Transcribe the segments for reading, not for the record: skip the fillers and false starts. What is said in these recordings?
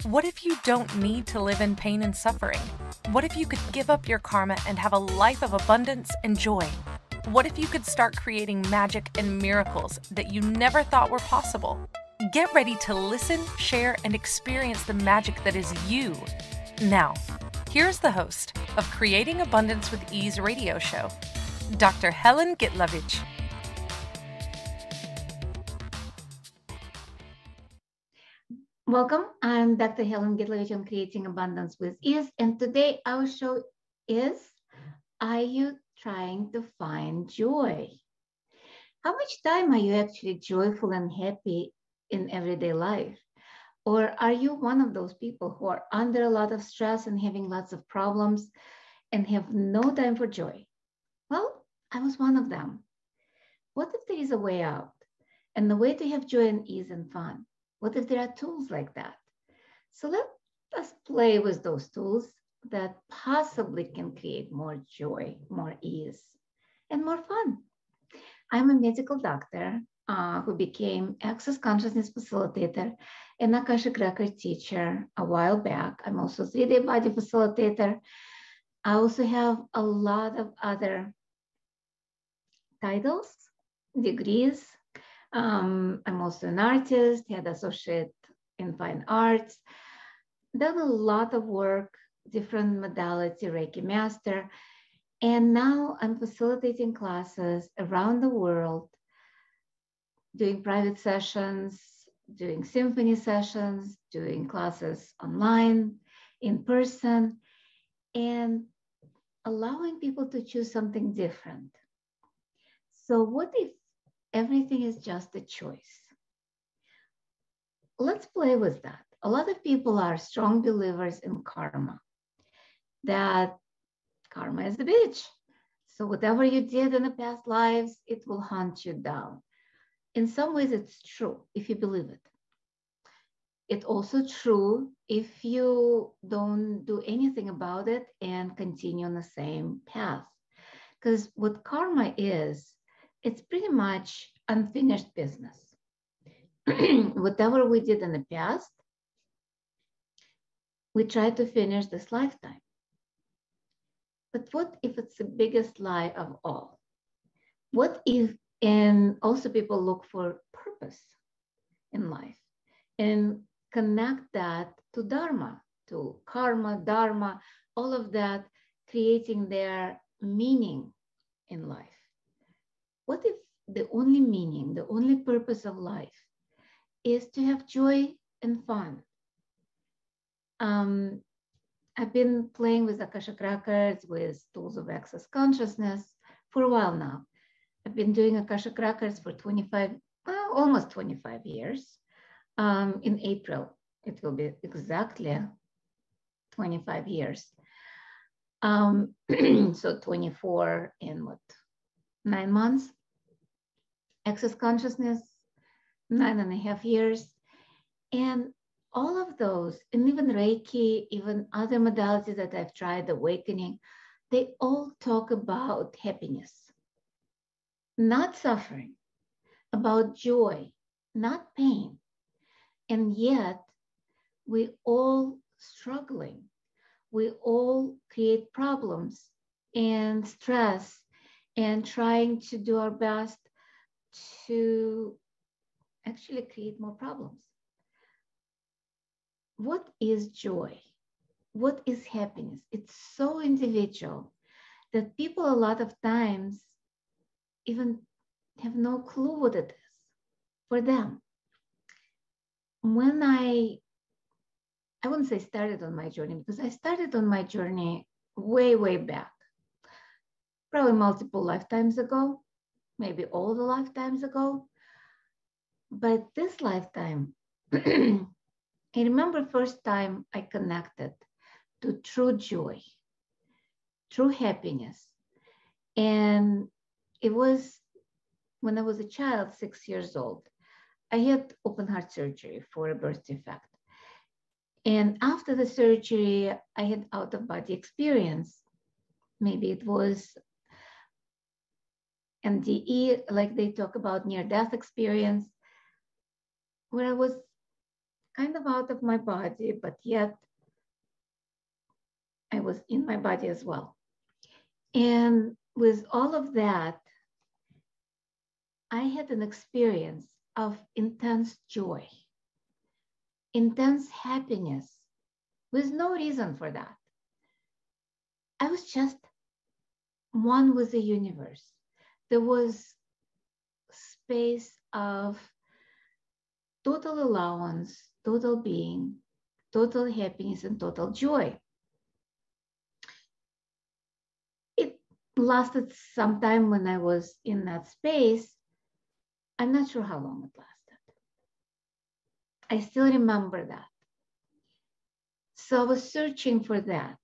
What if you don't need to live in pain and suffering? What if you could give up your karma and have a life of abundance and joy? What if you could start creating magic and miracles that you never thought were possible? Get ready to listen, share, and experience the magic that is you. Now, here's the host of Creating Abundance with Ease radio show, Dr. Helen Gitlevich. Welcome, I'm Dr. Helen Gitlevich on Creating Abundance with Ease, and today our show is, are you trying to find joy? How much time are you actually joyful and happy in everyday life? Or are you one of those people who are under a lot of stress and having lots of problems and have no time for joy? Well, I was one of them. What if there is a way out and the way to have joy and ease and fun? What if there are tools like that? So let us play with those tools that possibly can create more joy, more ease, and more fun. I'm a medical doctor who became Access Consciousness Facilitator and Akashic Record teacher a while back. I'm also 3-day body facilitator. I also have a lot of other titles, degrees. I'm also an artist, had associate in fine arts, done a lot of work, different modality, Reiki Master, and now I'm facilitating classes around the world, doing private sessions, doing symphony sessions, doing classes online, in person, and allowing people to choose something different. So what if everything is just a choice? Let's play with that. A lot of people are strong believers in karma, that karma is a bitch. So whatever you did in the past lives, it will hunt you down. In some ways, it's true if you believe it. It's also true if you don't do anything about it and continue on the same path. Because what karma is, it's pretty much unfinished business. Whatever we did in the past, we try to finish this lifetime. But what if it's the biggest lie of all? What if, and also people look for purpose in life and connect that to Dharma, to karma, Dharma, all of that, creating their meaning in life. What if the only meaning, the only purpose of life is to have joy and fun? I've been playing with Akashic Records, with tools of access consciousness for a while now. I've been doing Akashic Records for almost 25 years. In April, it will be exactly 25 years. So 24 in 9 months. Access consciousness, 9.5 years. And all of those, and even Reiki, even other modalities that I've tried, awakening, they all talk about happiness, not suffering, about joy, not pain. And yet, we all struggling. We all create problems and stress and trying to do our best to actually create more problems. What is joy? What is happiness? It's so individual that people a lot of times even have no clue what it is for them. When I wouldn't say started on my journey, because I started on my journey way, way back, probably multiple lifetimes ago, maybe all the lifetimes ago. But this lifetime, I remember first time I connected to true joy, true happiness. And it was when I was a child, 6 years old. I had open heart surgery for a birth defect. And after the surgery, I had out-of-body experience. Maybe it was NDE, like they talk about near-death experience, where I was kind of out of my body, but yet I was in my body as well. And with all of that, I had an experience of intense joy, intense happiness, with no reason for that. I was just one with the universe. There was space of total allowance, total being, total happiness, and total joy. It lasted some time when I was in that space. I'm not sure how long it lasted. I still remember that. So I was searching for that.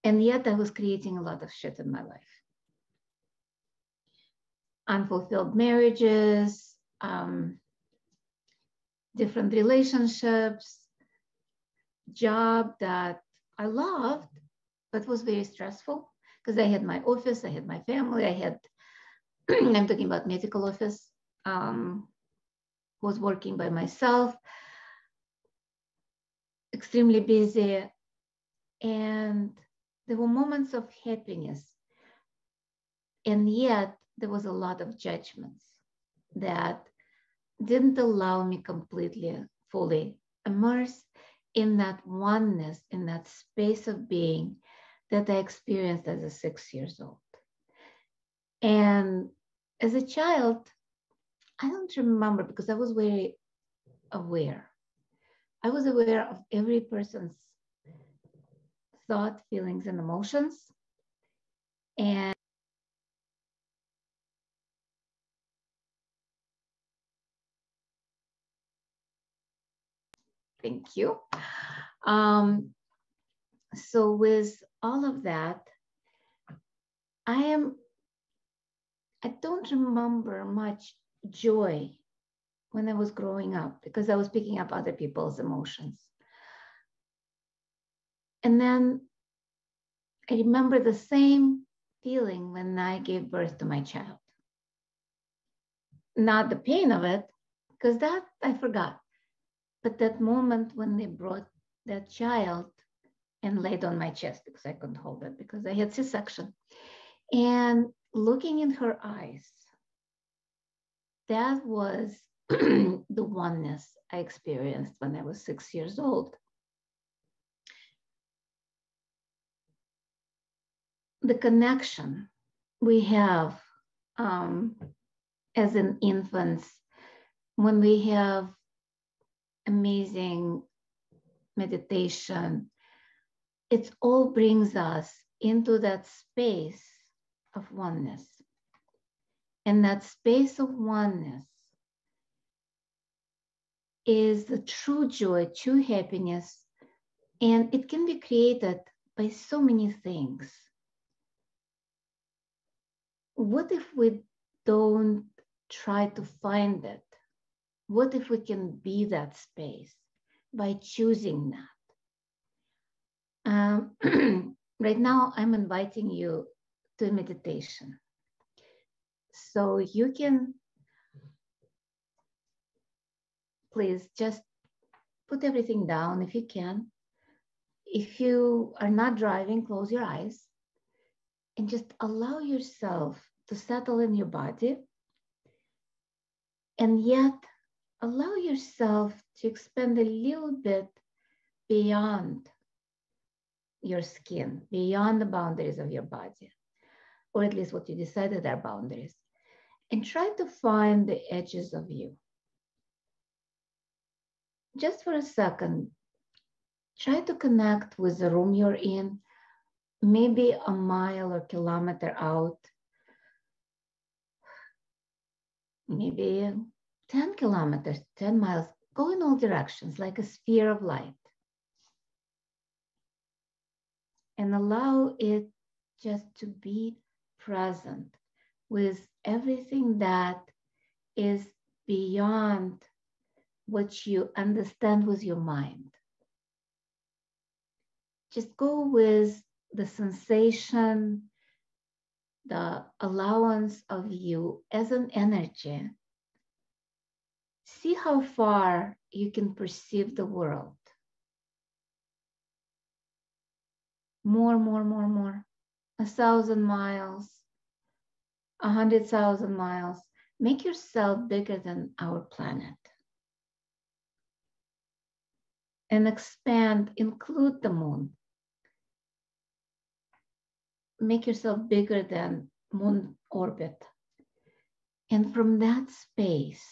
And yet I was creating a lot of shit in my life. Unfulfilled marriages, different relationships, job that I loved, but was very stressful because I had my office, I had my family, I had, I'm talking about medical office, was working by myself, extremely busy. And there were moments of happiness. And yet there was a lot of judgments that didn't allow me completely, fully immerse in that oneness, in that space of being that I experienced as a 6 years old. And as a child, I don't remember because I was very aware. I was aware of every person's thought, feelings, and emotions. And thank you. So with all of that, I don't remember much joy when I was growing up because I was picking up other people's emotions. And then I remember the same feeling when I gave birth to my child. Not the pain of it, because that I forgot. But that moment when they brought that child and laid on my chest because I couldn't hold it because I had C-section. And looking in her eyes, that was the oneness I experienced when I was 6 years old. The connection we have as an infant when we have amazing meditation, it all brings us into that space of oneness. And that space of oneness is the true joy, true happiness, and it can be created by so many things. What if we don't try to find it? What if we can be that space by choosing that? Right now, I'm inviting you to a meditation. So you can please just put everything down if you can. If you are not driving, close your eyes and just allow yourself to settle in your body. And yet allow yourself to expand a little bit beyond your skin, beyond the boundaries of your body, or at least what you decided are boundaries. And try to find the edges of you. Just for a second, try to connect with the room you're in, maybe a mile or kilometer out, maybe 10 kilometers, 10 miles. Go in all directions like a sphere of light. And allow it just to be present with everything that is beyond what you understand with your mind. Just go with the sensation, the allowance of you as an energy, See how far you can perceive the world. More. 1,000 miles, 100,000 miles. Make yourself bigger than our planet. And expand, include the moon. Make yourself bigger than moon orbit. And from that space,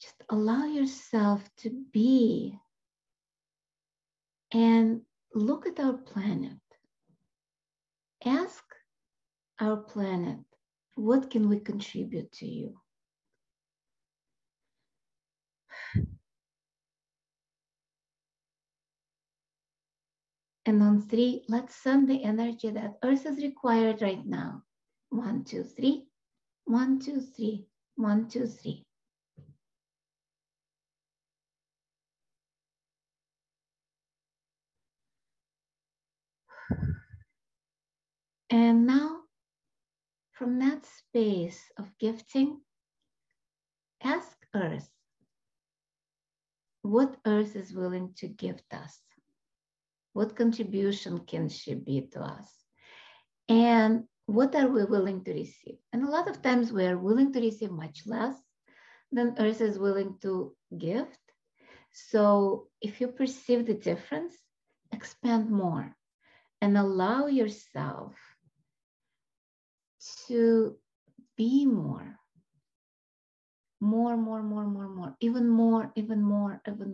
just allow yourself to be and look at our planet. Ask our planet, what can we contribute to you? And on 3, let's send the energy that Earth is required right now. 1, 2, 3. 1, 2, 3. 1, 2, 3. And now, from that space of gifting, ask Earth what Earth is willing to gift us. What contribution can she be to us? And what are we willing to receive? And a lot of times we are willing to receive much less than Earth is willing to gift. So if you perceive the difference, expand more and allow yourself to be more. More, even more. More.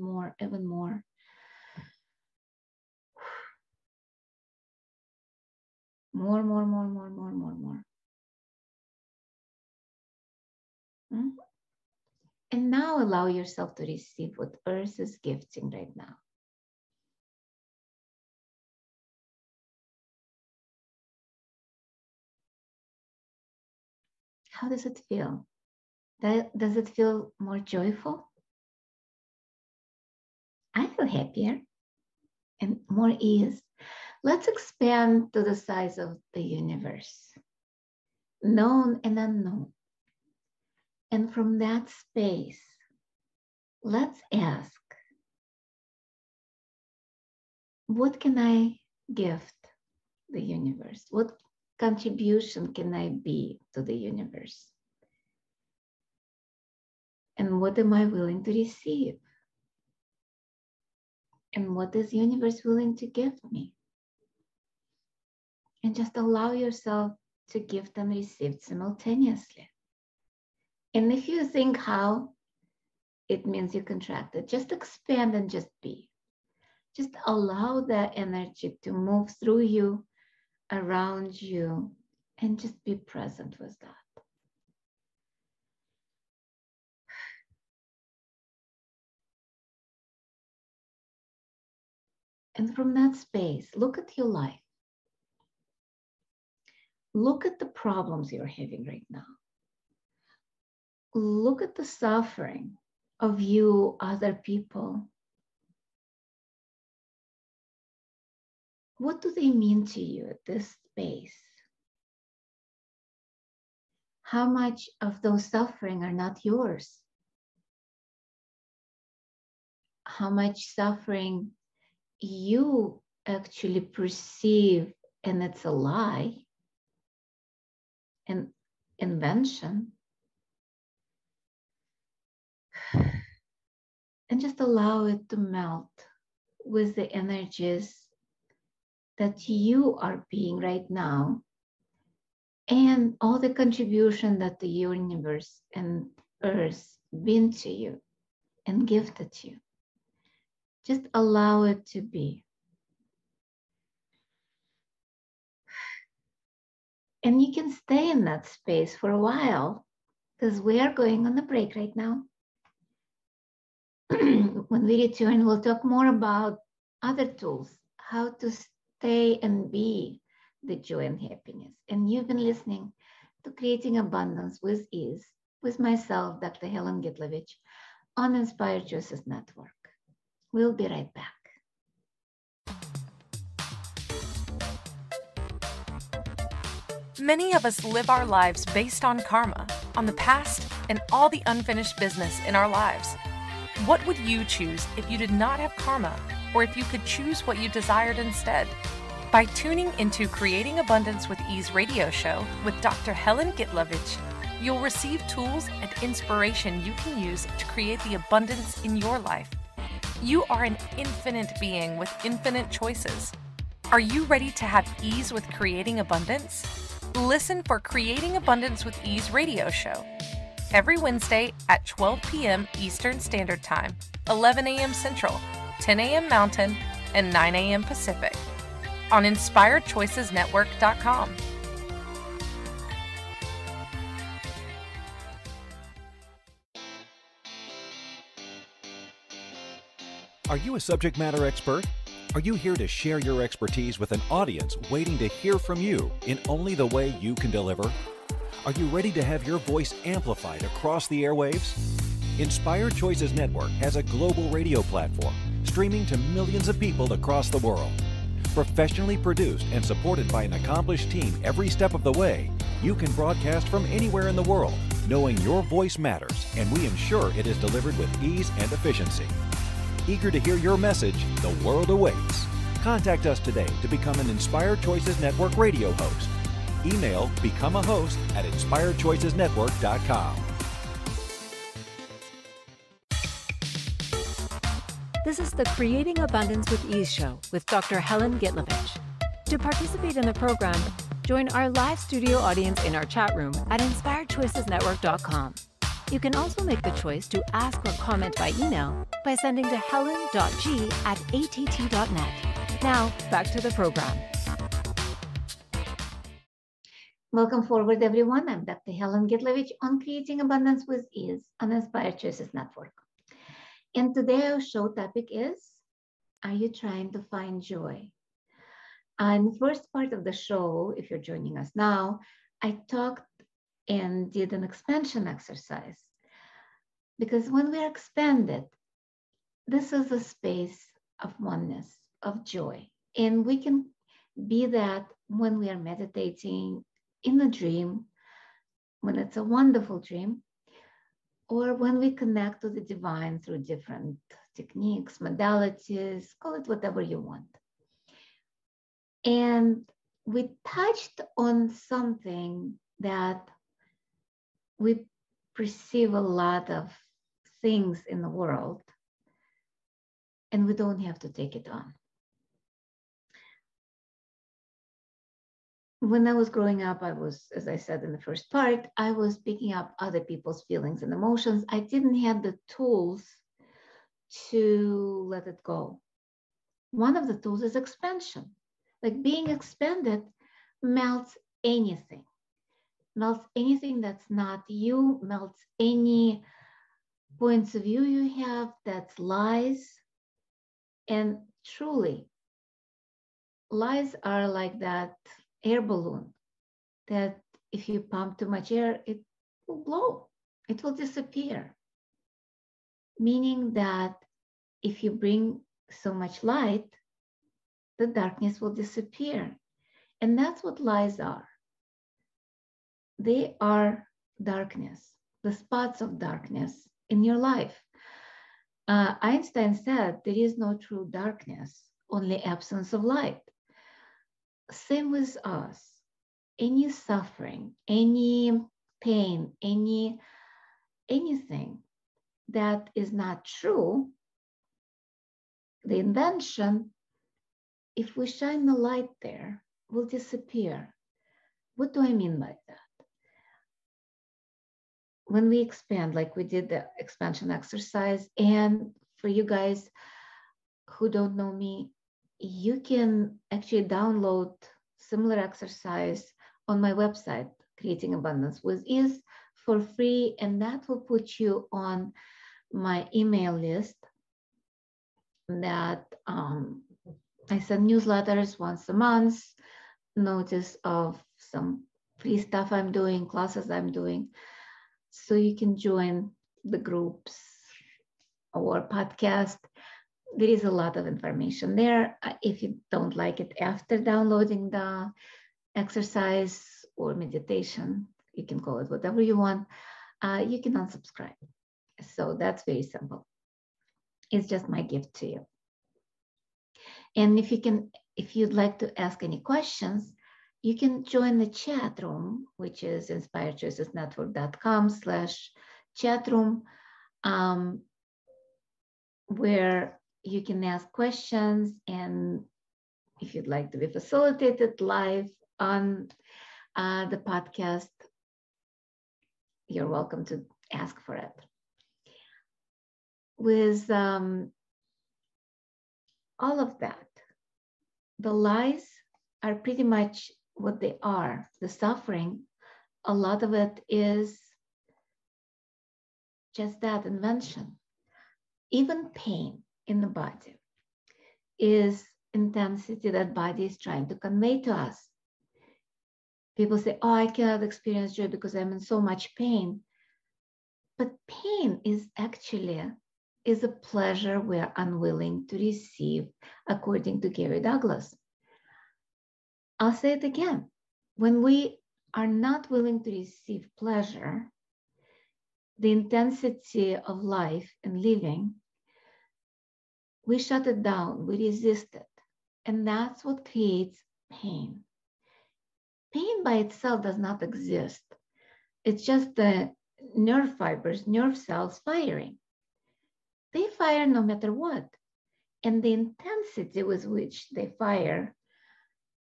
And now allow yourself to receive what Earth is gifting right now. How does it feel? Does it feel more joyful? I feel happier and more ease. Let's expand to the size of the universe, known and unknown. And from that space, let's ask, what can I gift the universe? What contribution can I be to the universe? And what am I willing to receive? And what is the universe willing to give me? And just allow yourself to gift and receive simultaneously. And if you think how, it means you contracted. Just expand and just be. Just allow that energy to move through you, around you, and just be present with that. And from that space, look at your life. Look at the problems you're having right now. Look at the suffering of you, other people. What do they mean to you at this space? How much of those suffering are not yours? How much suffering you actually perceive and it's a lie, an invention? And just allow it to melt with the energies that you are being right now and all the contribution that the universe and earth been to you and gifted you. Just allow it to be. And you can stay in that space for a while because we are going on a break right now. When we return, we'll talk more about other tools, how to stay and be the joy and happiness. And you've been listening to Creating Abundance with Ease with myself, Dr. Helen Gitlevich, on Inspired Choices Network. We'll be right back. Many of us live our lives based on karma, on the past, and all the unfinished business in our lives. What would you choose if you did not have karma, or if you could choose what you desired instead? By tuning into Creating Abundance with Ease radio show with Dr. Helen Gitlevich, you'll receive tools and inspiration you can use to create the abundance in your life. You are an infinite being with infinite choices. Are you ready to have ease with creating abundance? Listen for Creating Abundance with Ease radio show every Wednesday at 12 p.m. Eastern Standard Time, 11 a.m. Central, 10 a.m. Mountain, and 9 a.m. Pacific on InspiredChoicesNetwork.com. Are you a subject matter expert? Are you here to share your expertise with an audience waiting to hear from you in only the way you can deliver? Are you ready to have your voice amplified across the airwaves? Inspired Choices Network has a global radio platform streaming to millions of people across the world. Professionally produced and supported by an accomplished team every step of the way, you can broadcast from anywhere in the world, knowing your voice matters, and we ensure it is delivered with ease and efficiency. Eager to hear your message, the world awaits. Contact us today to become an Inspired Choices Network radio host. Email become a host at inspiredchoicesnetwork.com. This is the Creating Abundance with Ease show with Dr. Helen Gitlevich. To participate in the program, join our live studio audience in our chat room at inspiredchoicesnetwork.com. You can also make the choice to ask or comment by email by sending to helen.g@att.net. Now, back to the program. Welcome forward, everyone. I'm Dr. Helen Gitlevich on Creating Abundance with Ease on Inspired Choices Network. And today our show topic is, are you trying to find joy? In the first part of the show, if you're joining us now, I talked and did an expansion exercise. Because when we are expanded, this is a space of oneness, of joy. And we can be that when we are meditating in a dream, when it's a wonderful dream, or when we connect to the divine through different techniques, modalities, call it whatever you want. And we touched on something that we perceive a lot of things in the world, and we don't have to take it on. When I was growing up, I was, as I said in the first part, I was picking up other people's feelings and emotions. I didn't have the tools to let it go. One of the tools is expansion. Like being expanded melts anything. Melts anything that's not you, melts any points of view you have that's lies. And truly, lies are like that air balloon that if you pump too much air, it will blow, it will disappear. Meaning that if you bring so much light, the darkness will disappear. And that's what lies are. They are darkness, the spots of darkness in your life. Einstein said there is no true darkness, only absence of light. Same with us. Any suffering, any pain, anything that is not true, the invention, if we shine the light there, will disappear. What do I mean by that? When we expand, like we did the expansion exercise, and for you guys who don't know me, you can actually download similar exercise on my website, Creating Abundance with Ease, for free, and that will put you on my email list that I send newsletters once a month, notice of some free stuff I'm doing, classes I'm doing. So you can join the groups or podcast. There is a lot of information there. If you don't like it after downloading the exercise, or meditation, you can call it whatever you want, you can unsubscribe. So that's very simple. It's just my gift to you. And if you'd like to ask any questions, you can join the chat room, which is inspiredchoicesnetwork.com/chat room, where you can ask questions. And if you'd like to be facilitated live on the podcast, you're welcome to ask for it. With all of that, the lies are pretty much what they are. The suffering, a lot of it is just that, invention. Even pain in the body is intensity that body is trying to convey to us. People say, oh, I cannot experience joy because I'm in so much pain. But pain is actually a pleasure we're unwilling to receive, according to Gary Douglas. I'll say it again. When we are not willing to receive pleasure, the intensity of life and living, we shut it down, we resist it. And that's what creates pain. Pain by itself does not exist. It's just the nerve fibers, nerve cells firing. They fire no matter what. And the intensity with which they fire,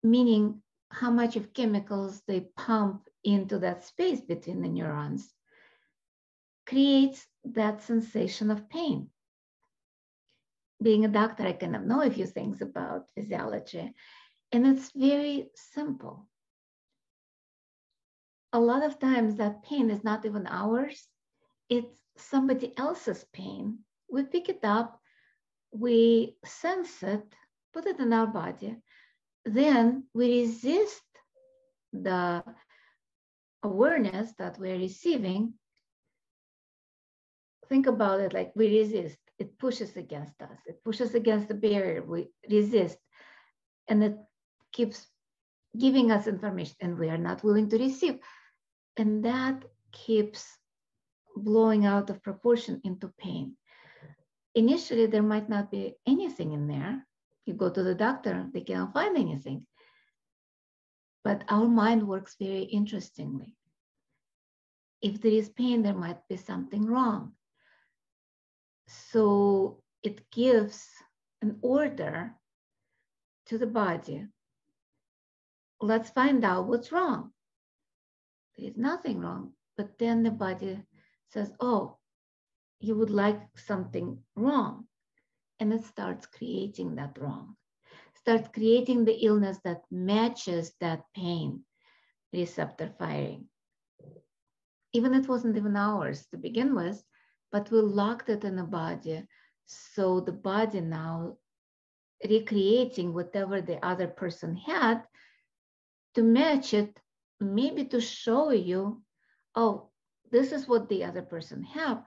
meaning how much of chemicals they pump into that space between the neurons, creates that sensation of pain. Being a doctor, I kind of know a few things about physiology, and it's very simple. A lot of times that pain is not even ours, it's somebody else's pain. We pick it up, we sense it, put it in our body, then we resist the awareness that we're receiving. Think about it like we resist. It pushes against us. It pushes against the barrier. We resist. And it keeps giving us information, and we are not willing to receive. And that keeps blowing out of proportion into pain. Initially, there might not be anything in there. You go to the doctor, they cannot find anything. But our mind works very interestingly. If there is pain, there might be something wrong. So it gives an order to the body. Let's find out what's wrong. There is nothing wrong. But then the body says, oh, you would like something wrong. And it starts creating that wrong. Starts creating the illness that matches that pain receptor firing. Even it wasn't even ours to begin with, but we locked it in the body. So the body now recreating whatever the other person had to match it, maybe to show you, oh, this is what the other person have.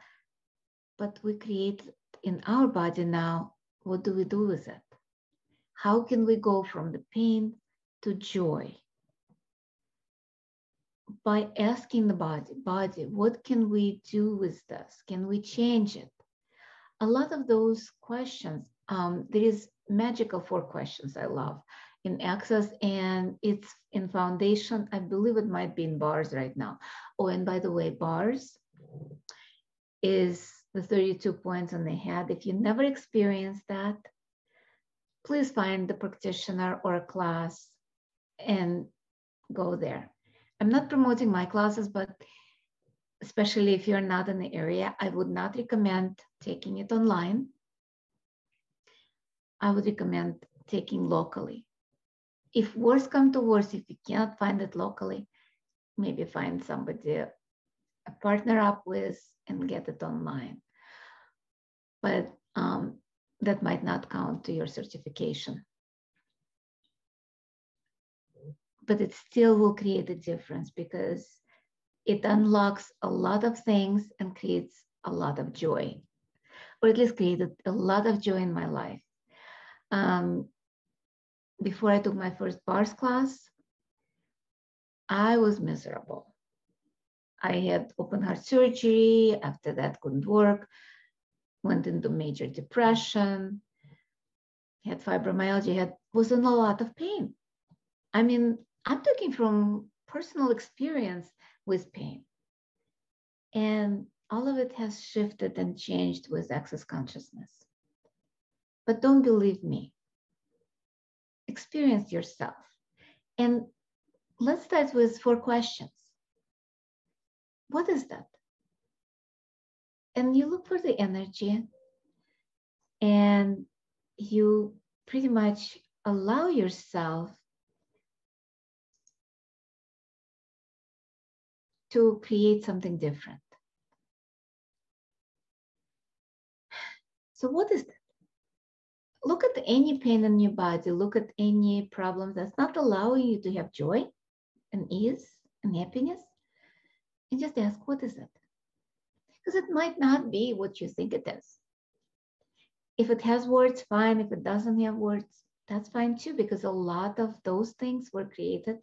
But we create in our body now, what do we do with it? How can we go from the pain to joy? By asking the body, what can we do with this? Can we change it? A lot of those questions, there is magical 4 questions I love in Access, and it's in Foundation. I believe it might be in Bars right now. Oh, and by the way, Bars is the 32 points on the head. If you never experienced that, please find the practitioner or a class and go there. I'm not promoting my classes, but especially if you're not in the area, I would not recommend taking it online. I would recommend taking locally. If worse come to worse, if you can't find it locally, maybe find somebody, a partner up with, and get it online. But that might not count to your certification. But it still will create a difference because it unlocks a lot of things and creates a lot of joy, or at least created a lot of joy in my life. Before I took my first Bars class, I was miserable. I had open heart surgery. After that, couldn't work. Went into major depression. Had fibromyalgia. Was in a lot of pain. I mean, I'm talking from personal experience with pain. And all of it has shifted and changed with access consciousness. But don't believe me. Experience yourself. And let's start with 4 questions. What is that? And you look for the energy and you pretty much allow yourself to create something different. So what is that? Look at any pain in your body. Look at any problem that's not allowing you to have joy and ease and happiness. And just ask, what is it? Because it might not be what you think it is. If it has words, fine. If it doesn't have words, that's fine too, because a lot of those things were created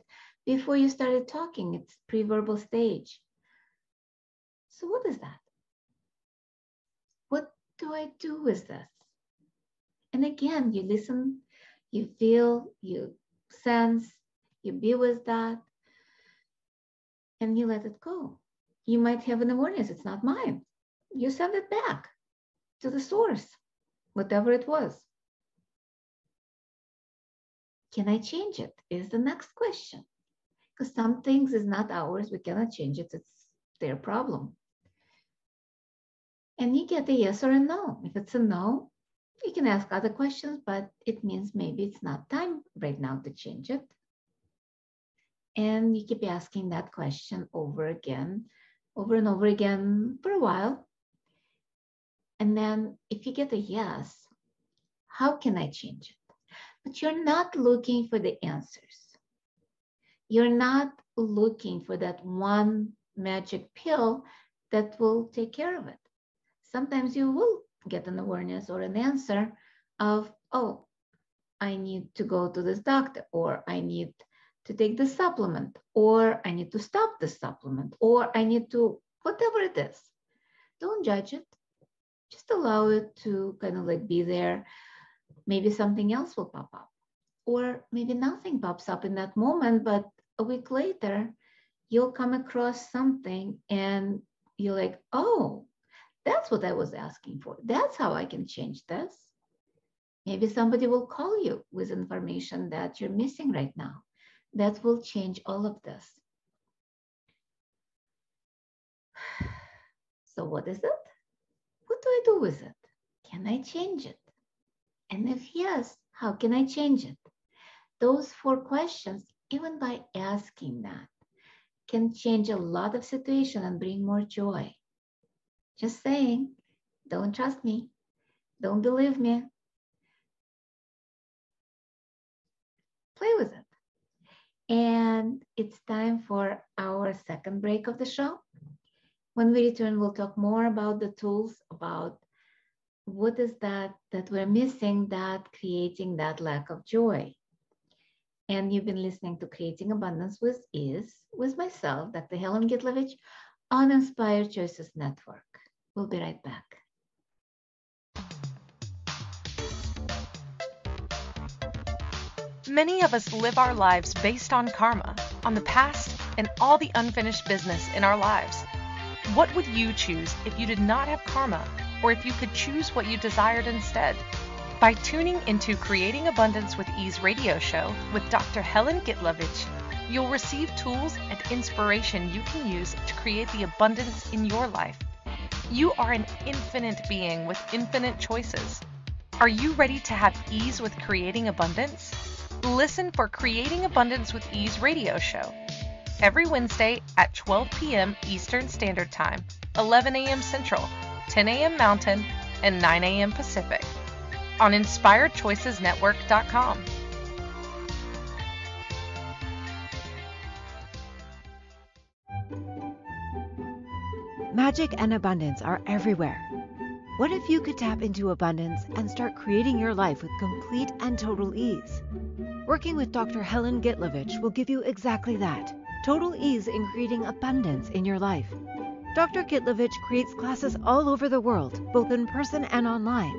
before you started talking. It's pre-verbal stage. So what is that? What do I do with this? And again, you listen, you feel, you sense, you be with that, and you let it go. You might have an awareness, it's not mine. You send it back to the source, whatever it was. Can I change it? Is the next question. Because some things is not ours, we cannot change it, it's their problem. And you get a yes or a no. If it's a no, you can ask other questions, but it means maybe it's not time right now to change it. And you keep asking that question over and over again for a while. And then if you get a yes, how can I change it? But you're not looking for the answers. You're not looking for that one magic pill that will take care of it. Sometimes you will get an awareness or an answer of, oh, I need to go to this doctor, or I need to take the supplement, or I need to stop the supplement, or I need to, whatever it is. Don't judge it. Just allow it to kind of like be there. Maybe something else will pop up, or maybe nothing pops up in that moment, but a week later, you'll come across something and you're like, oh, that's what I was asking for. That's how I can change this. Maybe somebody will call you with information that you're missing right now. That will change all of this. So what is it? What do I do with it? Can I change it? And if yes, how can I change it? Those 4 questions, even by asking that, can change a lot of situation and bring more joy. Just saying, don't trust me. Don't believe me. Play with it. And it's time for our second break of the show. When we return, we'll talk more about the tools, about what is that we're missing, that creating that lack of joy. And you've been listening to Creating Abundance with Ease with myself, Dr. Helen Gitlevich, on Inspired Choices Network. We'll be right back. Many of us live our lives based on karma, on the past, and all the unfinished business in our lives. What would you choose if you did not have karma, or if you could choose what you desired instead? By tuning into Creating Abundance with Ease radio show with Dr. Helen Gitlevich, you'll receive tools and inspiration you can use to create the abundance in your life. You are an infinite being with infinite choices. Are you ready to have ease with creating abundance? Listen for Creating Abundance with Ease radio show every Wednesday at 12 p.m. Eastern Standard Time, 11 a.m. Central, 10 a.m. Mountain, and 9 a.m. Pacific on InspiredChoicesNetwork.com. Magic and abundance are everywhere. What if you could tap into abundance and start creating your life with complete and total ease? Working with Dr. Helen Gitlevich will give you exactly that. total ease in creating abundance in your life. Dr. Gitlevich creates classes all over the world, both in person and online.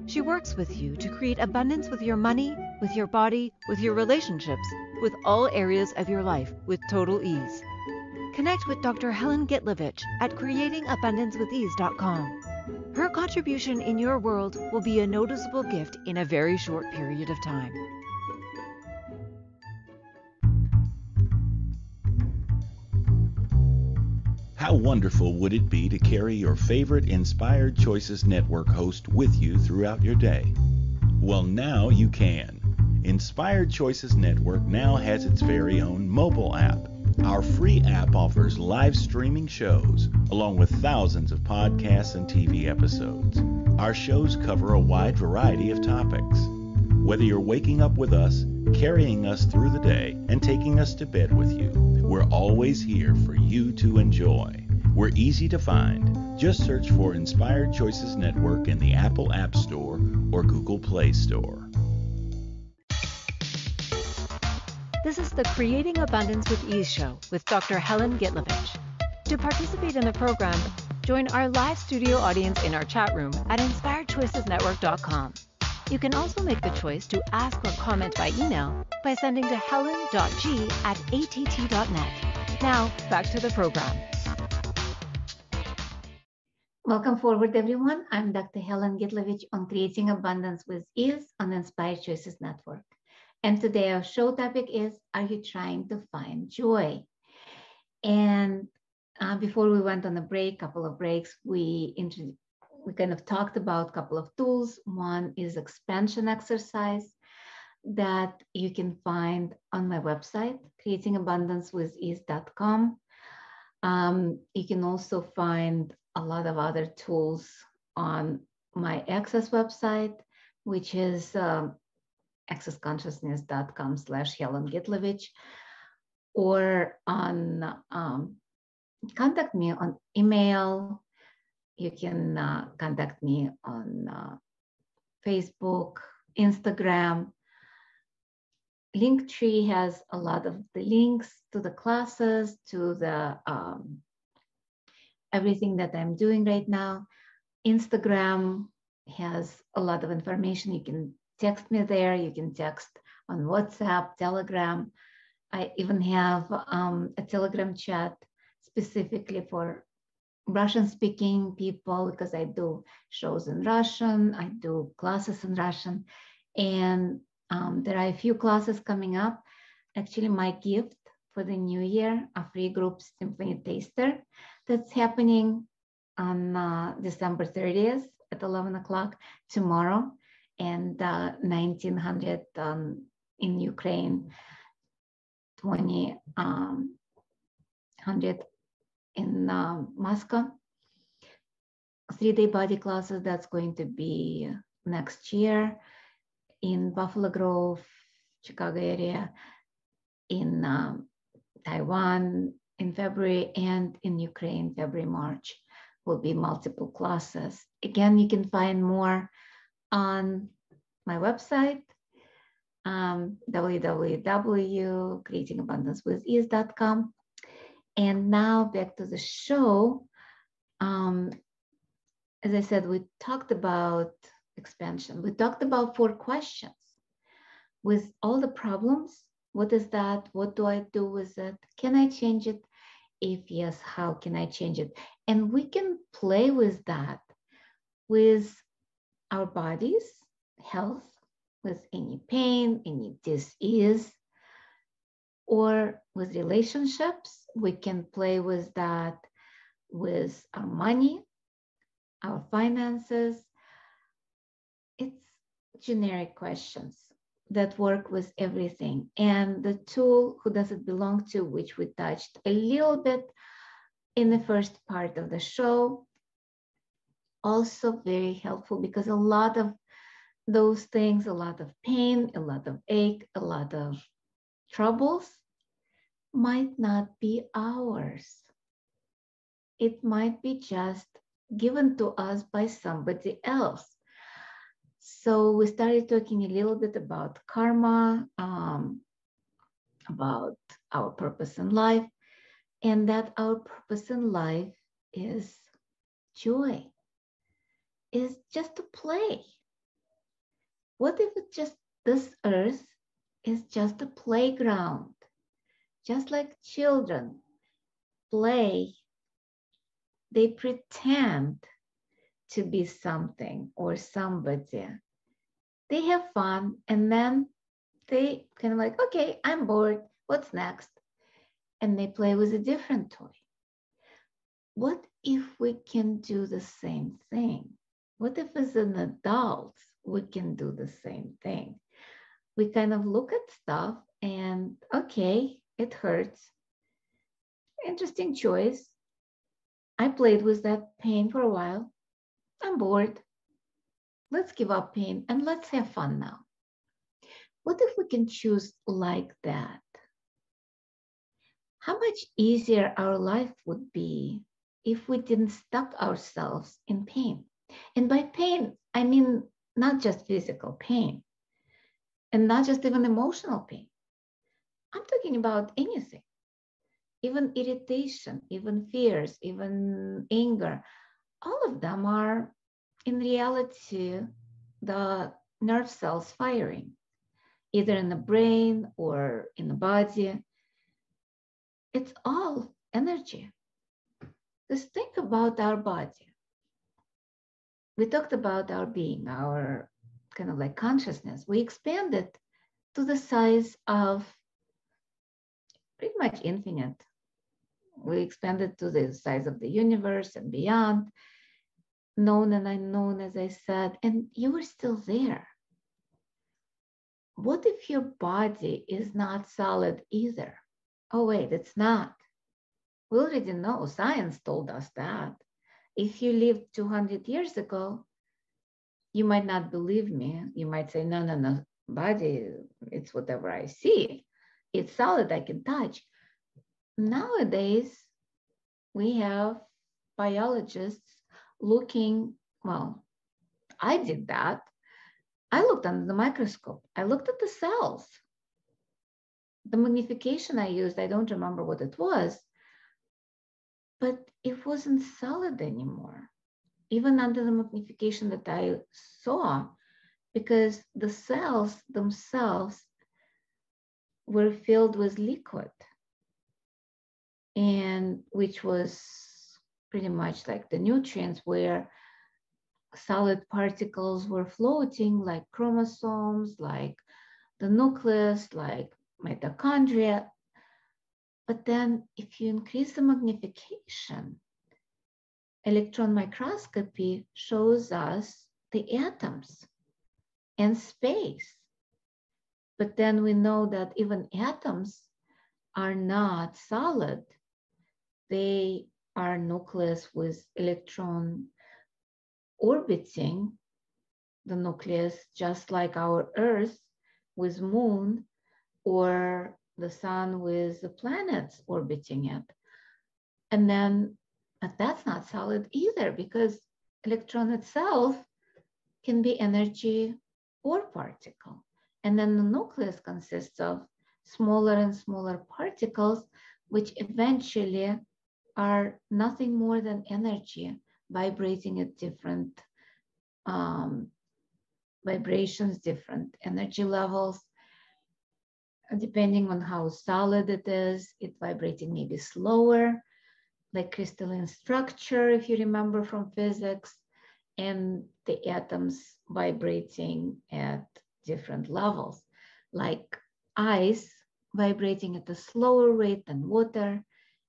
She works with you to create abundance with your money, with your body, with your relationships, with all areas of your life with total ease. Connect with Dr. Helen Gitlevich at creatingabundancewithease.com. Her contribution in your world will be a noticeable gift in a very short period of time. How wonderful would it be to carry your favorite Inspired Choices Network host with you throughout your day? Well, now you can. Inspired Choices Network now has its very own mobile app. Our free app offers live streaming shows, along with thousands of podcasts and TV episodes. Our shows cover a wide variety of topics. Whether you're waking up with us, carrying us through the day, and taking us to bed with you, we're always here for you to enjoy. We're easy to find. Just search for Inspired Choices Network in the Apple App Store or Google Play Store. This is the Creating Abundance with Ease show with Dr. Helen Gitlevich. To participate in the program, join our live studio audience in our chat room at inspiredchoicesnetwork.com. You can also make the choice to ask or comment by email by sending to helen.g@att.net. Now, back to the program. Welcome forward, everyone. I'm Dr. Helen Gitlevich on Creating Abundance with Ease on Inspired Choices Network. And today our show topic is, are you trying to find joy? And before we went on a break, couple of breaks, we kind of talked about a couple of tools. One is expansion exercise that you can find on my website, creatingabundancewithease.com. You can also find a lot of other tools on my Access website, which is accessconsciousness.com/Helen Gitlevich, or on contact me on email. You can contact me on Facebook, Instagram. Linktree has a lot of the links to the classes, to the everything that I'm doing right now. Instagram has a lot of information. You can text me there. You can text on WhatsApp, Telegram. I even have a Telegram chat specifically for Russian-speaking people, because I do shows in Russian, I do classes in Russian, and there are a few classes coming up. Actually, my gift for the new year, a free group Symphony Taster, that's happening on December 30th at 11 o'clock tomorrow, and 1900 in Ukraine, 2000 in Moscow. 3-day body classes, that's going to be next year in Buffalo Grove, Chicago area, in Taiwan in February, and in Ukraine, February, March, will be multiple classes. Again, you can find more on my website, www.creatingabundancewithease.com. And now back to the show. As I said, we talked about expansion. We talked about 4 questions. With all the problems, what is that? What do I do with it? Can I change it? If yes, how can I change it? And we can play with that, with our bodies, health, with any pain, any dis-ease, or with relationships. We can play with that with our money, our finances. It's generic questions that work with everything. And the tool, who does it belong to, which we touched a little bit in the first part of the show, also very helpful, because a lot of those things, a lot of pain, a lot of ache, a lot of troubles might not be ours. It might be just given to us by somebody else. So we started talking a little bit about karma, about our purpose in life, and that our purpose in life is joy, is just to play. What if it just, this earth is just a playground, just like children play, they pretend to be something or somebody. They have fun, and then they kind of like, okay, I'm bored. What's next? And they play with a different toy. What if we can do the same thing? What if as an adult, we can do the same thing? We kind of look at stuff and, okay, it hurts. Interesting choice. I played with that pain for a while. I'm bored. Let's give up pain and let's have fun now. What if we can choose like that? How much easier our life would be if we didn't stuck ourselves in pain. And by pain, I mean not just physical pain and not just even emotional pain. I'm talking about anything, even irritation, even fears, even anger. All of them are in reality the nerve cells firing, either in the brain or in the body. It's all energy. Just think about our body. We talked about our being, our kind of like consciousness. We expanded to the size of pretty much infinite. We expanded to the size of the universe and beyond, known and unknown, as I said, and you were still there. What if your body is not solid either? Oh, wait, it's not. We already know, science told us that. If you lived 200 years ago, you might not believe me. You might say, no, body, it's whatever I see. It's solid, I can touch. Nowadays, we have biologists looking, well, I did that. I looked under the microscope. I looked at the cells. The magnification I used, I don't remember what it was, but it wasn't solid anymore, even under the magnification that I saw, because the cells themselves were filled with liquid, and which was pretty much like the nutrients, where solid particles were floating, like chromosomes, like the nucleus, like mitochondria. But then if you increase the magnification, electron microscopy shows us the atoms and space. But then we know that even atoms are not solid. They are nucleus with electron orbiting the nucleus, just like our Earth with moon, or the sun with the planets orbiting it. And then, but that's not solid either, because electron itself can be energy or particle. And then the nucleus consists of smaller and smaller particles, which eventually are nothing more than energy vibrating at different vibrations, different energy levels. Depending on how solid it is, it's vibrating maybe slower, like crystalline structure, if you remember from physics, and the atoms vibrating at different levels, like ice vibrating at a slower rate than water,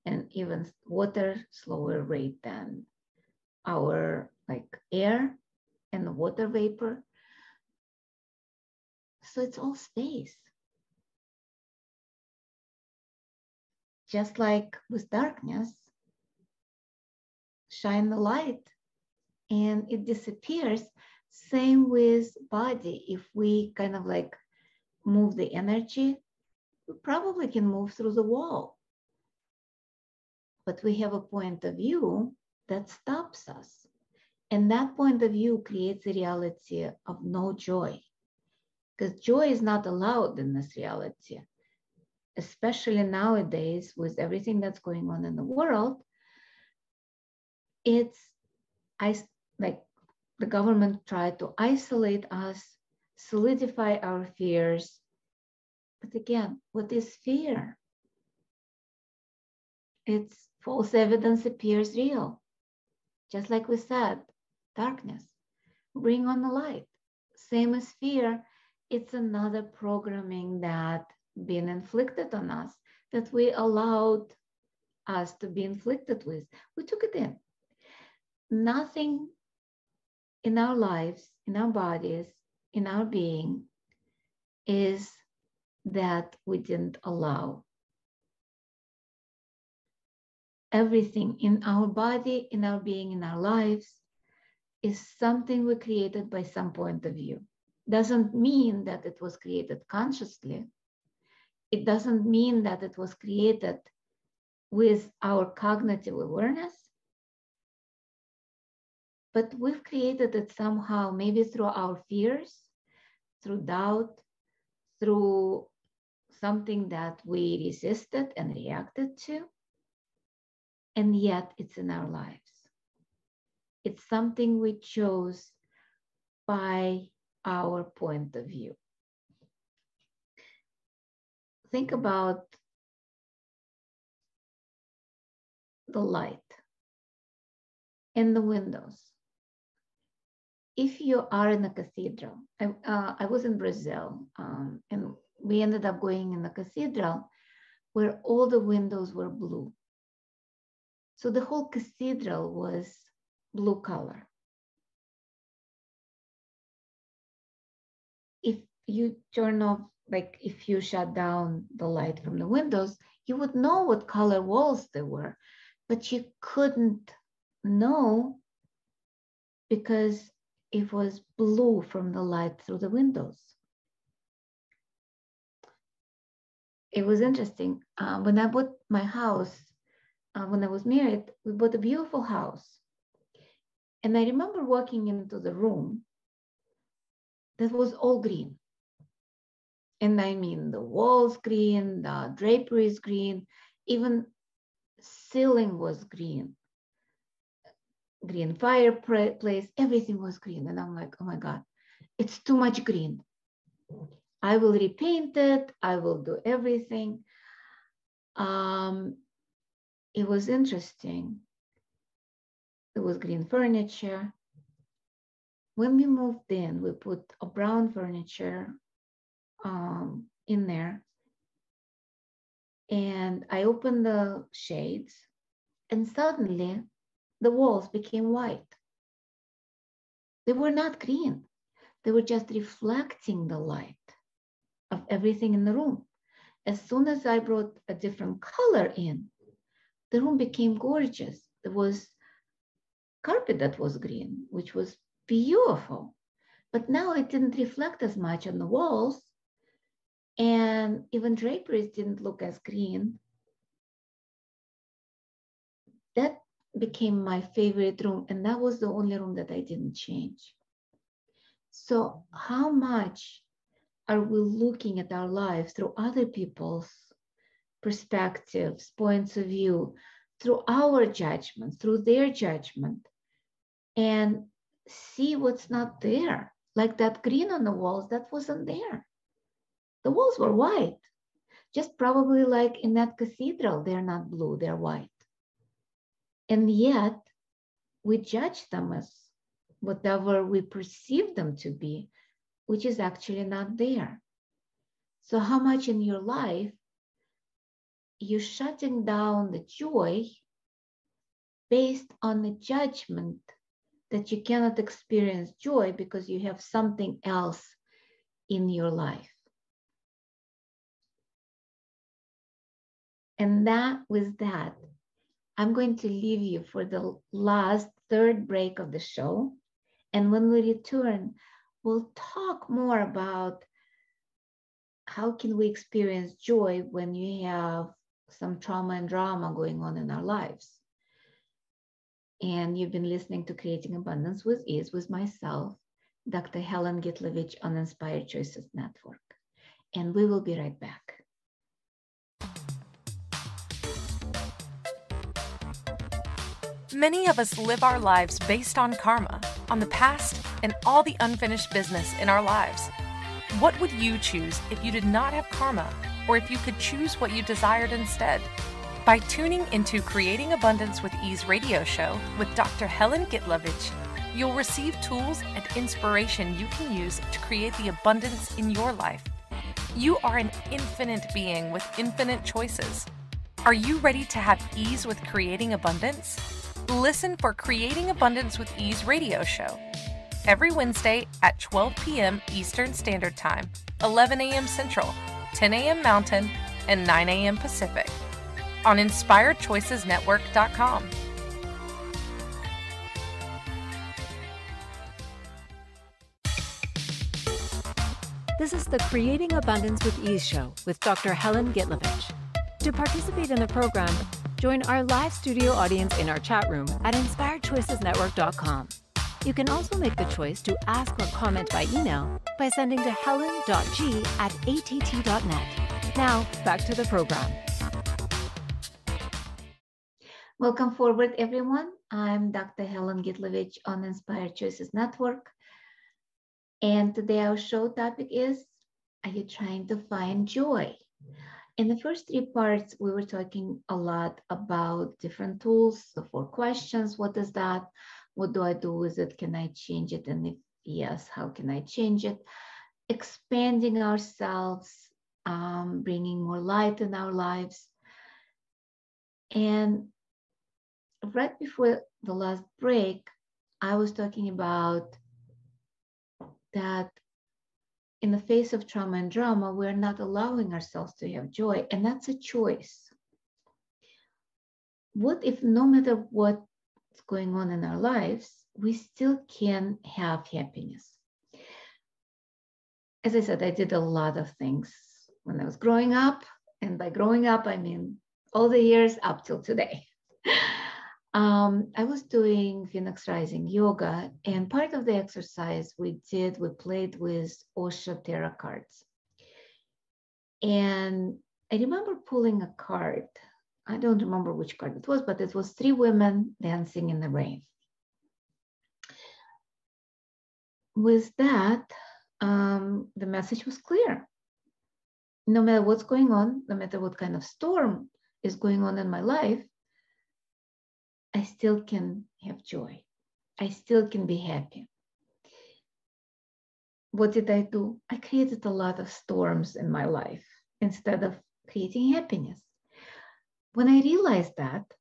and even water slower rate than our like air and the water vapor. So it's all space. Just like with darkness, shine the light and it disappears. Same with body. If we kind of like move the energy, we probably can move through the wall. But we have a point of view that stops us. And that point of view creates a reality of no joy. Because joy is not allowed in this reality. especially nowadays with everything that's going on in the world, like the government tried to isolate us, solidify our fears. But again, what is fear? It's false evidence appears real. Just like we said, darkness, bring on the light. Same as fear, it's another programming that been inflicted on us, that we allowed us to be inflicted with. We took it in. Nothing in our lives, in our bodies, in our being is that we didn't allow. Everything in our body, in our being, in our lives is something we created by some point of view. Doesn't mean that it was created consciously. It doesn't mean that it was created with our cognitive awareness, but we've created it somehow, maybe through our fears, through doubt, through something that we resisted and reacted to, and yet it's in our lives. It's something we chose by our point of view. Think about the light in the windows. If you are in a cathedral, I was in Brazil, and we ended up going in a cathedral where all the windows were blue. So the whole cathedral was blue color. If you turn off, like if you shut down the light from the windows, you would know what color walls they were, but you couldn't know because it was blue from the light through the windows. It was interesting. When I bought my house, when I was married, we bought a beautiful house. And I remember walking into the room that was all green. And I mean, the walls green, the drapery is green, even ceiling was green. Green fireplace, everything was green. And I'm like, oh my God, it's too much green. I will repaint it. I will do everything. It was interesting. It was green furniture. When we moved in, we put a brown furniture in there. And I opened the shades, and suddenly the walls became white. They were not green. They were just reflecting the light of everything in the room. As soon as I brought a different color in, the room became gorgeous. There was carpet that was green, which was beautiful. But now it didn't reflect as much on the walls. And even draperies didn't look as green. That became my favorite room. And that was the only room that I didn't change. So how much are we looking at our lives through other people's perspectives, points of view, through our judgment, through their judgment, and see what's not there? Like that green on the walls, that wasn't there. The walls were white, just probably like in that cathedral, they're not blue, they're white. And yet we judge them as whatever we perceive them to be, which is actually not there. So how much in your life you're shutting down the joy based on the judgment that you cannot experience joy because you have something else in your life. And with that, I'm going to leave you for the last third break of the show. And when we return, we'll talk more about how can we experience joy when you have some trauma and drama going on in our lives. And you've been listening to Creating Abundance with Ease with myself, Dr. Helen Gitlevich on Inspired Choices Network. And we will be right back. Many of us live our lives based on karma, on the past, and all the unfinished business in our lives. What would you choose if you did not have karma, or if you could choose what you desired instead? By tuning into Creating Abundance with Ease radio show with Dr. Helen Gitlevich, you'll receive tools and inspiration you can use to create the abundance in your life. You are an infinite being with infinite choices. Are you ready to have ease with creating abundance? Listen for Creating Abundance with Ease radio show every Wednesday at 12 p.m. Eastern Standard Time, 11 a.m. Central, 10 a.m. Mountain, and 9 a.m. Pacific on InspiredChoicesNetwork.com. This is the Creating Abundance with Ease show with Dr. Helen Gitlevich. To participate in the program, join our live studio audience in our chat room at InspiredChoicesNetwork.com. You can also make the choice to ask or comment by email by sending to helen.g@att.net. Now, back to the program. Welcome forward, everyone. I'm Dr. Helen Gitlevich on Inspired Choices Network. And today our show topic is, are you trying to find joy? In the first three parts, we were talking a lot about different tools, the 4 questions. What is that? What do I do with it? Can I change it? And if yes, how can I change it? Expanding ourselves, bringing more light in our lives. And right before the last break, I was talking about that in the face of trauma and drama, we're not allowing ourselves to have joy, and that's a choice. What if no matter what's going on in our lives, we still can have happiness? As I said, I did a lot of things when I was growing up, and by growing up, I mean all the years up till today. I was doing Phoenix Rising yoga, and part of the exercise we played with Osho tarot cards. And I remember pulling a card. I don't remember which card it was, but it was 3 women dancing in the rain. With that, the message was clear. No matter what's going on, no matter what kind of storm is going on in my life, I still can have joy. I still can be happy. What did I do? I created a lot of storms in my life instead of creating happiness. When I realized that,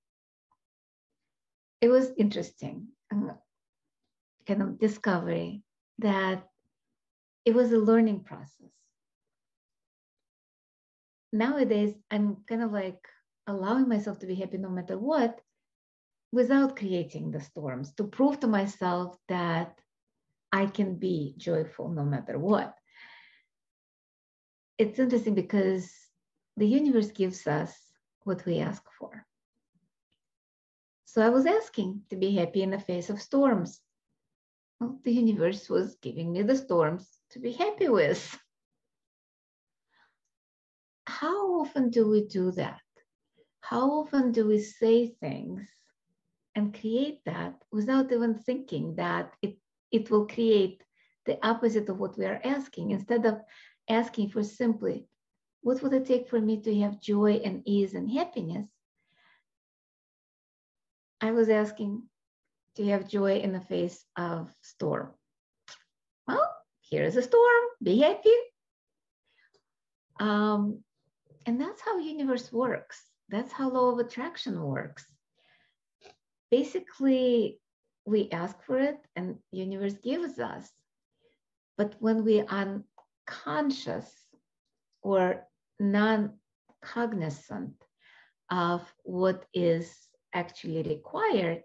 it was interesting, kind of discovery that it was a learning process. Nowadays, I'm kind of like allowing myself to be happy no matter what, without creating the storms, to prove to myself that I can be joyful no matter what. It's interesting because the universe gives us what we ask for. So I was asking to be happy in the face of storms. Well, the universe was giving me the storms to be happy with. How often do we do that? How often do we say things and create that without even thinking that it will create the opposite of what we are asking? Instead of asking for simply, what would it take for me to have joy and ease and happiness? I was asking to have joy in the face of storm. Well, here is a storm, be happy. And that's how universe works. That's how law of attraction works. Basically, we ask for it and universe gives us. But when we are unconscious or non-cognizant of what is actually required,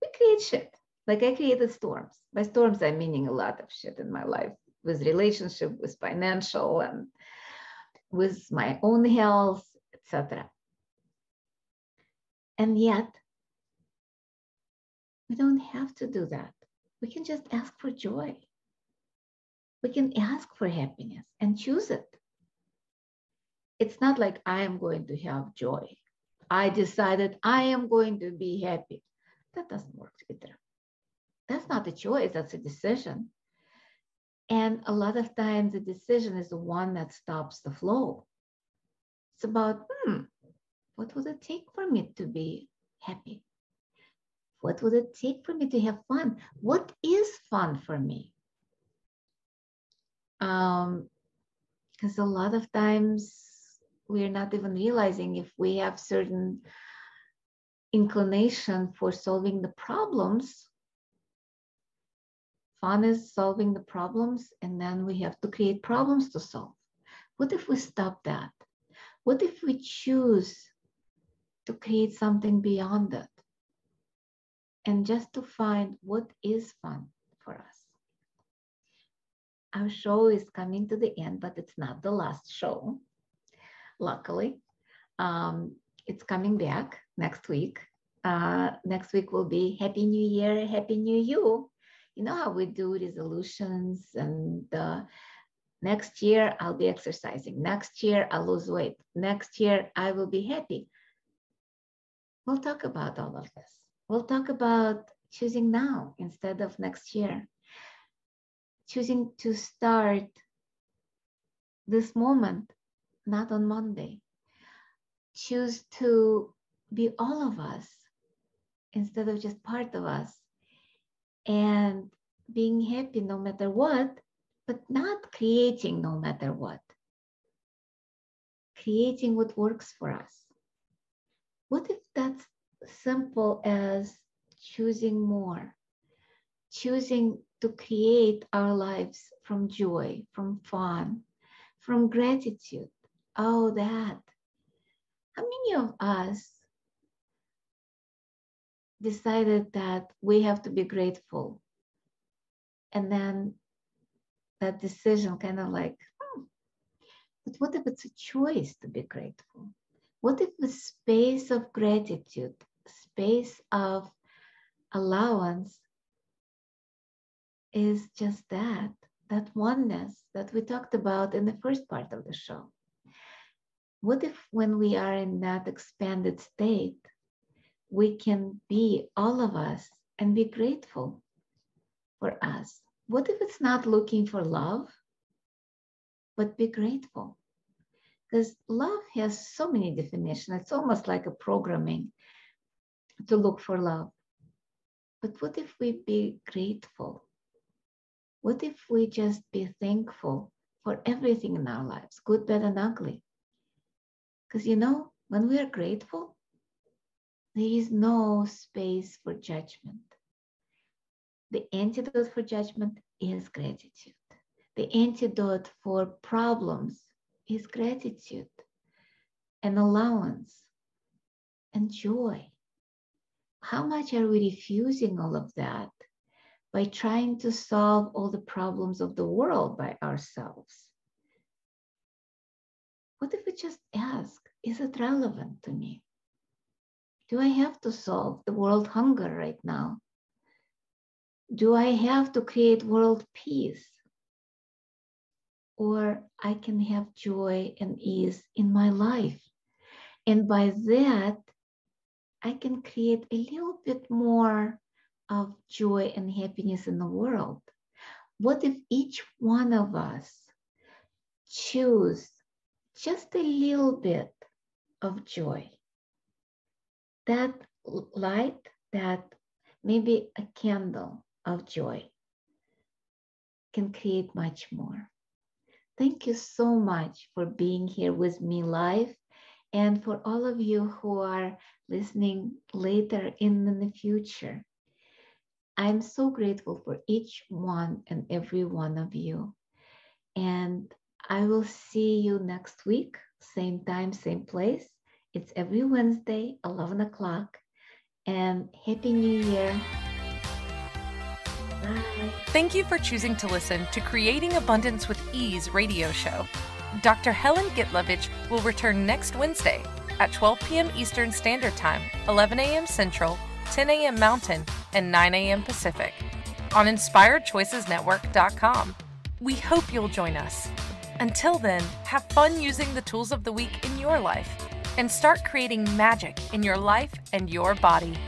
we create shit. Like I created storms. By storms, I'm meaning a lot of shit in my life, with relationship, with financial, and with my own health, etc. And yet, we don't have to do that. We can just ask for joy. We can ask for happiness and choose it. It's not like I am going to have joy. I decided I am going to be happy. That doesn't work either. That's not a choice, that's a decision. And a lot of times the decision is the one that stops the flow. It's about, what would it take for me to be happy? What would it take for me to have fun? What is fun for me? Because a lot of times we're not even realizing if we have certain inclination for solving the problems. Fun is solving the problems, and then we have to create problems to solve. What if we stop that? What if we choose to create something beyond that? And just to find what is fun for us. Our show is coming to the end, but it's not the last show. Luckily, it's coming back next week. Next week will be Happy New Year, Happy New You. You know how we do resolutions, and next year I'll be exercising. Next year I'll lose weight. Next year I will be happy. We'll talk about all of this. We'll talk about choosing now instead of next year. Choosing to start this moment, not on Monday. Choose to be all of us instead of just part of us. And being happy no matter what, but not creating no matter what. Creating what works for us. What if that's simple as choosing more? Choosing to create our lives from joy, from fun, from gratitude. Oh, that. How many of us decided that we have to be grateful? And then that decision kind of like, but what if it's a choice to be grateful? What if the space of gratitude, space of allowance is just that oneness that we talked about in the first part of the show? What if when we are in that expanded state, we can be all of us and be grateful for us? What if it's not looking for love, but be grateful? Because love has so many definitions. It's almost like a programming to look for love. But what if we be grateful? What if we just be thankful for everything in our lives, good, bad, and ugly? Because when we are grateful, there is no space for judgment. The antidote for judgment is gratitude. The antidote for problems is gratitude and allowance and joy. How much are we refusing all of that by trying to solve all the problems of the world by ourselves? What if we just ask, is it relevant to me? Do I have to solve the world hunger right now? Do I have to create world peace? Or I can have joy and ease in my life. And by that, I can create a little bit more of joy and happiness in the world. What if each one of us choose just a little bit of joy? That light, that maybe a candle of joy can create much more. Thank you so much for being here with me live, and for all of you who are listening later in the future. I'm so grateful for each one and every one of you. And I will see you next week, same time, same place. It's every Wednesday, 11 o'clock. And Happy New Year. Bye. Thank you for choosing to listen to Creating Abundance with Ease radio show. Dr. Helen Gitlevich will return next Wednesday at 12 p.m. Eastern Standard Time, 11 a.m. Central, 10 a.m. Mountain, and 9 a.m. Pacific on InspiredChoicesNetwork.com. We hope you'll join us. Until then, have fun using the tools of the week in your life and start creating magic in your life and your body.